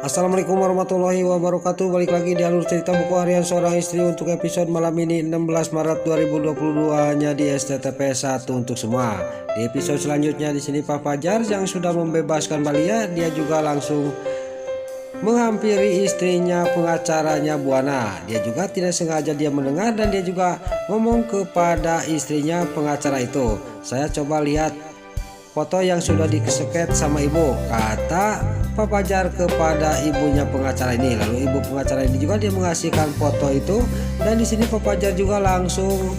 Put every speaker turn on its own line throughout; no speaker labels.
Assalamualaikum warahmatullahi wabarakatuh. Balik lagi di alur cerita buku harian seorang istri untuk episode malam ini 16 Maret 2022 hanya di STTP 1 untuk semua. Di episode selanjutnya di sini Pak Fajar yang sudah membebaskan Balia, dia juga langsung menghampiri istrinya pengacaranya Buana. Dia juga tidak sengaja dia mendengar dan dia juga ngomong kepada istrinya pengacara itu, "Saya coba lihat foto yang sudah diseket sama ibu," kata Pak Fajar kepada ibunya pengacara ini. Lalu ibu pengacara ini juga dia mengasihkan foto itu, dan di sini Pak Fajar juga langsung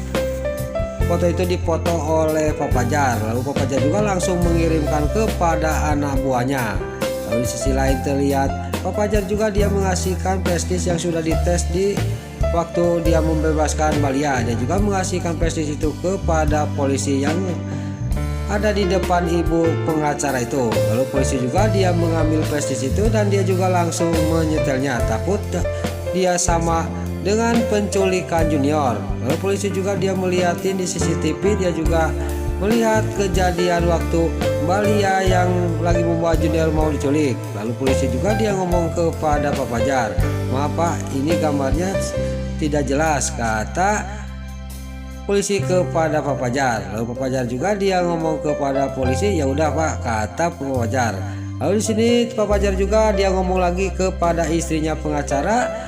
foto itu dipoto oleh Pak Fajar. Lalu Pak Fajar juga langsung mengirimkan kepada anak buahnya. Lalu di sisi lain terlihat Pak Fajar juga dia mengasihkan prestis yang sudah dites di waktu dia membebaskan Balia. Dia juga mengasihkan prestis itu kepada polisi yang ada di depan ibu pengacara itu. Lalu polisi juga dia mengambil prestis itu dan dia juga langsung menyetelnya, takut dia sama dengan penculikan junior. Lalu polisi juga dia melihatin di CCTV, dia juga melihat kejadian waktu Balia yang lagi membawa junior mau diculik. Lalu polisi juga dia ngomong kepada Pak Fajar, "Maaf Pak, ini gambarnya tidak jelas," kata polisi kepada Pak Fajar. Lalu Pak Fajar juga dia ngomong kepada polisi, "Ya udah Pak," kata Pak Fajar. Lalu di sini Pak Fajar juga dia ngomong lagi kepada istrinya pengacara.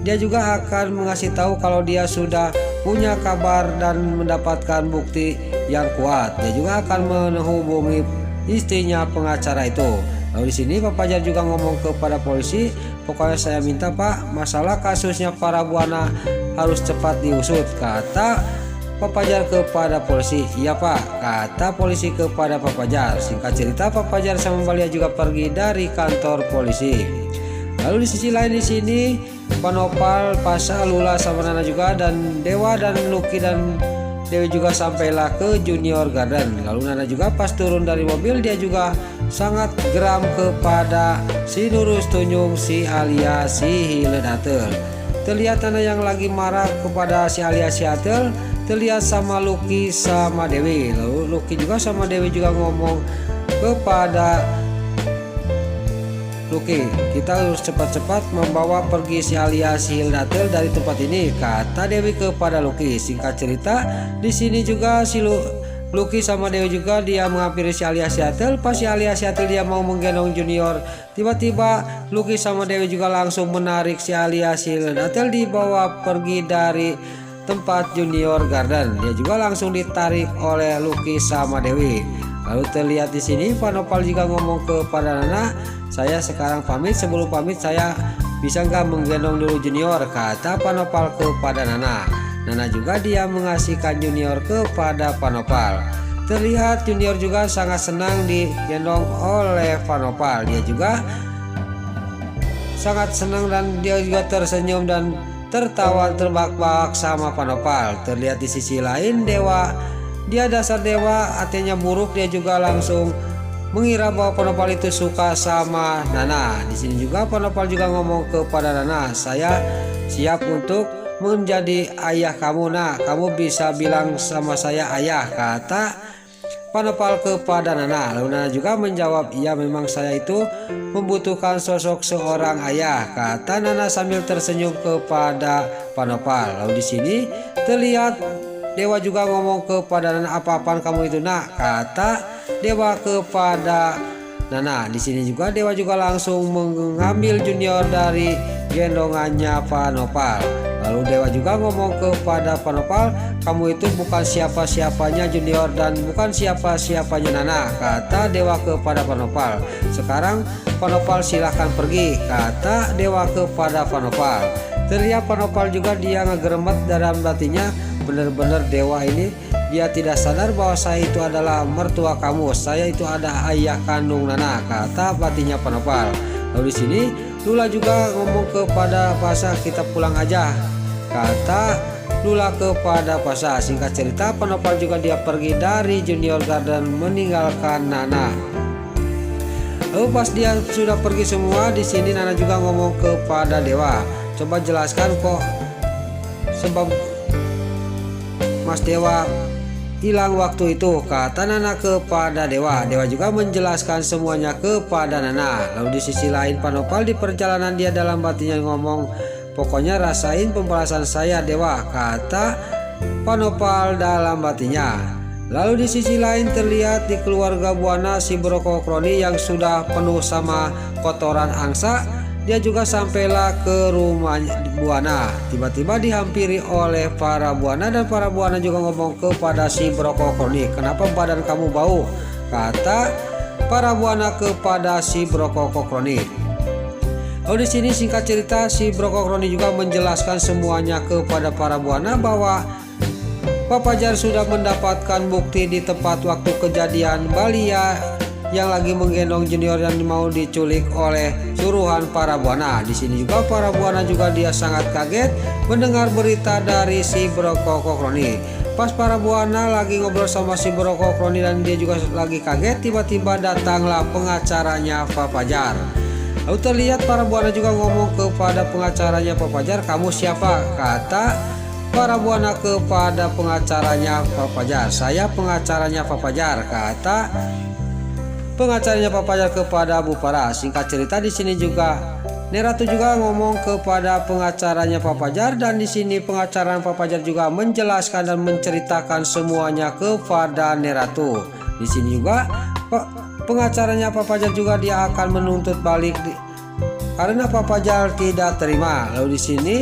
Dia juga akan mengasih tahu kalau dia sudah punya kabar dan mendapatkan bukti yang kuat. Dia juga akan menghubungi istrinya pengacara itu. Lalu di sini Pak Fajar juga ngomong kepada polisi, "Pokoknya saya minta Pak, masalah kasusnya para Buana harus cepat diusut," kata Pak Fajar kepada polisi. "Iya Pak," kata polisi kepada Pak Fajar. Singkat cerita Pak Fajar sama Balia juga pergi dari kantor polisi. Lalu di sisi lain di sini Pak Nopal, Pasha, Lula sama Nana juga dan Dewa dan Lucky dan Dewi juga sampailah ke Junior Garden. Lalu Nana juga pas turun dari mobil dia juga sangat geram kepada si Nurus Tunjung, si Alia, si Hiledatel. Terlihat Nana yang lagi marah kepada si Alia, si Atel terlihat sama Lucky sama Dewi. Lalu Lucky juga sama Dewi juga ngomong kepada Lucky, "Kita harus cepat-cepat membawa pergi si Alia, si Hildatel dari tempat ini," kata Dewi kepada Lucky. Singkat cerita di sini juga si Lucky sama Dewi juga dia menghampiri si Alia, si Hildatel. Pas si Alia, si Hildatel dia mau menggendong junior, tiba-tiba Lucky sama Dewi juga langsung menarik si Alia, si Hildatel dibawa pergi dari tempat Junior Garden. Dia juga langsung ditarik oleh Lucky sama Dewi. Lalu terlihat di sini Pak Nopal juga ngomong kepada Nana, "Saya sekarang pamit, sebelum pamit saya bisa nggak menggendong dulu junior," kata Pak Nopal kepada Nana. Nana juga dia mengasihkan junior kepada Pak Nopal. Terlihat junior juga sangat senang digendong oleh Pak Nopal. Dia juga sangat senang dan dia juga tersenyum dan tertawa terbahak-bahak sama Pak Nopal. Terlihat di sisi lain Dewa, dia dasar Dewa hatinya buruk, dia juga langsung mengira bahwa Pak Nopal itu suka sama Nana. Di sini juga Pak Nopal juga ngomong kepada Nana, "Saya siap untuk menjadi ayah kamu nak, kamu bisa bilang sama saya ayah," kata Pak Nopal kepada Nana. Lalu Nana juga menjawab, "Iya memang saya itu membutuhkan sosok seorang ayah," kata Nana sambil tersenyum kepada Pak Nopal. Lalu di sini terlihat Dewa juga ngomong kepada Nana, "Apa-apaan kamu itu nak," kata Dewa kepada Nana. Di sini juga Dewa juga langsung mengambil junior dari gendongannya Pak Nopal. Lalu Dewa juga ngomong kepada Pak Nopal, "Kamu itu bukan siapa-siapanya junior dan bukan siapa-siapanya Nana," kata Dewa kepada Pak Nopal. "Sekarang Pak Nopal silahkan pergi," kata Dewa kepada Pak Nopal. Terlihat Pak Nopal juga dia ngegeremet dalam hatinya, benar-benar Dewa ini dia tidak sadar bahwa saya itu adalah mertua kamu, saya itu ada ayah kandung Nana, kata batinnya Pak Nopal. Lalu di sini Lula juga ngomong kepada Pasha, "Kita pulang aja," kata Lula kepada Pasha. Singkat cerita Pak Nopal juga dia pergi dari Junior Garden meninggalkan Nana. Lalu pas dia sudah pergi semua, di sini Nana juga ngomong kepada Dewa, "Coba jelaskan kok sebab Mas Dewa hilang waktu itu, kata Nana kepada Dewa. Dewa juga menjelaskan semuanya kepada Nana. Lalu di sisi lain Panopal di perjalanan dia dalam batinnya ngomong, pokoknya rasain pembalasan saya Dewa, kata Panopal dalam batinnya. Lalu di sisi lain terlihat di keluarga Buana si Brokokroni yang sudah penuh sama kotoran angsa. Dia juga sampailah ke rumah Buana. Tiba-tiba dihampiri oleh para Buana dan para Buana juga ngomong kepada si Brokokroni, kenapa badan kamu bau? Kata para Buana kepada si Brokokroni. Lalu di sini singkat cerita si Brokokroni juga menjelaskan semuanya kepada para Buana bahwa Pak Fajar sudah mendapatkan bukti di tempat waktu kejadian Balia yang lagi menggendong junior yang mau diculik oleh suruhan para Buana. Di sini juga para Buana juga dia sangat kaget mendengar berita dari si Brokokroni. Pas para Buana lagi ngobrol sama si Brokokroni dan dia juga lagi kaget, tiba-tiba datanglah pengacaranya Pak Fajar. Lalu terlihat para Buana juga ngomong kepada pengacaranya Pak Fajar, kamu siapa? Kata para Buana kepada pengacaranya Pak Fajar, saya pengacaranya Pak Fajar, kata pengacaranya Pak Fajar kepada Bupara. Singkat cerita di sini juga Neratu juga ngomong kepada pengacaranya Pak Fajar dan di sini pengacara Pak Fajar juga menjelaskan dan menceritakan semuanya kepada Neratu. Di sini juga pengacaranya Pak Fajar juga dia akan menuntut balik karena Pak Fajar tidak terima. Lalu di sini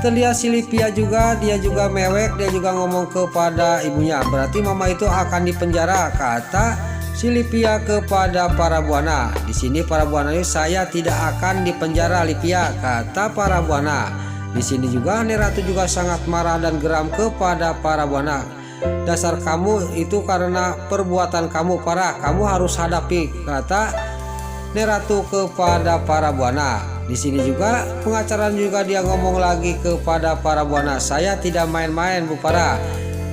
terlihat si Livia juga dia juga mewek, dia juga ngomong kepada ibunya, berarti mama itu akan dipenjara, kata si Livia kepada para Buana. Di sini para Buana ini, saya tidak akan dipenjara Livia, kata para Buana. Di sini juga Neratu juga sangat marah dan geram kepada para Buana. Dasar kamu itu karena perbuatan kamu parah, kamu harus hadapi, kata Neratu kepada para Buana. Di sini juga pengacara juga dia ngomong lagi kepada para Buana, saya tidak main-main Bupara,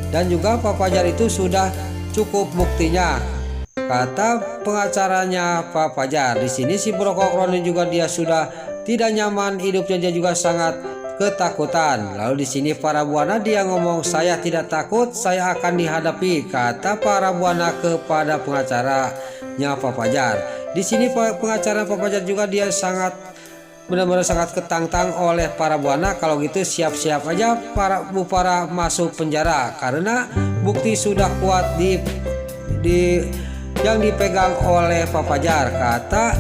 dan juga Pak Fajar itu sudah cukup buktinya, kata pengacaranya Pak Fajar. Di sini si Brokokroni juga dia sudah tidak nyaman hidupnya, dia juga sangat ketakutan. Lalu di sini para Buana dia ngomong, saya tidak takut, saya akan dihadapi, kata para Buana kepada pengacaranya Pak Fajar. Di sini pengacara Pak Fajar juga dia sangat benar-benar sangat ketantang oleh para Buana. Kalau gitu siap-siap aja para Bupara masuk penjara karena bukti sudah kuat yang dipegang oleh Pak Fajar, kata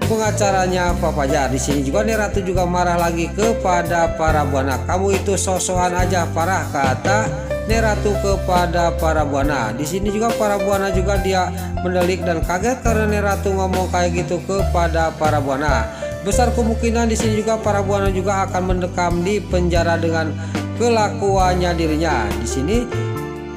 pengacaranya Pak Fajar. Di sini juga Neratu juga marah lagi kepada para Buana, kamu itu sosokan aja parah, kata Neratu kepada para Buana. Di sini juga para Buana juga dia mendelik dan kaget karena Neratu ngomong kayak gitu kepada para Buana. Besar kemungkinan di sini juga para Buana juga akan mendekam di penjara dengan kelakuannya dirinya. Di sini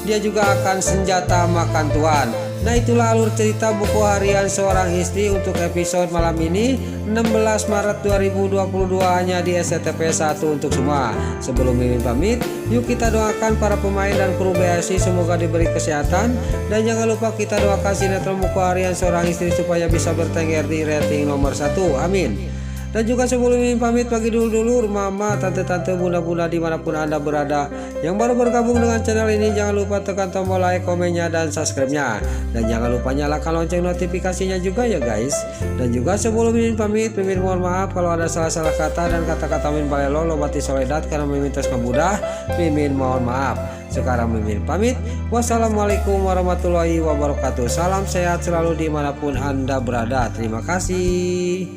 dia juga akan senjata makan tuan. Nah, itulah alur cerita buku harian seorang istri untuk episode malam ini 16 Maret 2022 hanya di SCTV 1 untuk semua. Sebelum Mimin pamit, yuk kita doakan para pemain dan kru BSI semoga diberi kesehatan, dan jangan lupa kita doakan sinetron buku harian seorang istri supaya bisa bertengger di rating nomor 1. Amin. Dan juga sebelum Mimin pamit, bagi dulur-dulur, mama, tante-tante, bunda-bunda dimanapun anda berada yang baru bergabung dengan channel ini, jangan lupa tekan tombol like, komennya, dan subscribe-nya, dan jangan lupa nyalakan lonceng notifikasinya juga ya guys. Dan juga sebelum Mimin pamit, Mimin mohon maaf kalau ada salah-salah kata dan kata-kata Mimin balelo lobati soledat karena Mimin tes mudah, Mimin mohon maaf. Sekarang Mimin pamit. Wassalamualaikum warahmatullahi wabarakatuh. Salam sehat selalu dimanapun anda berada. Terima kasih.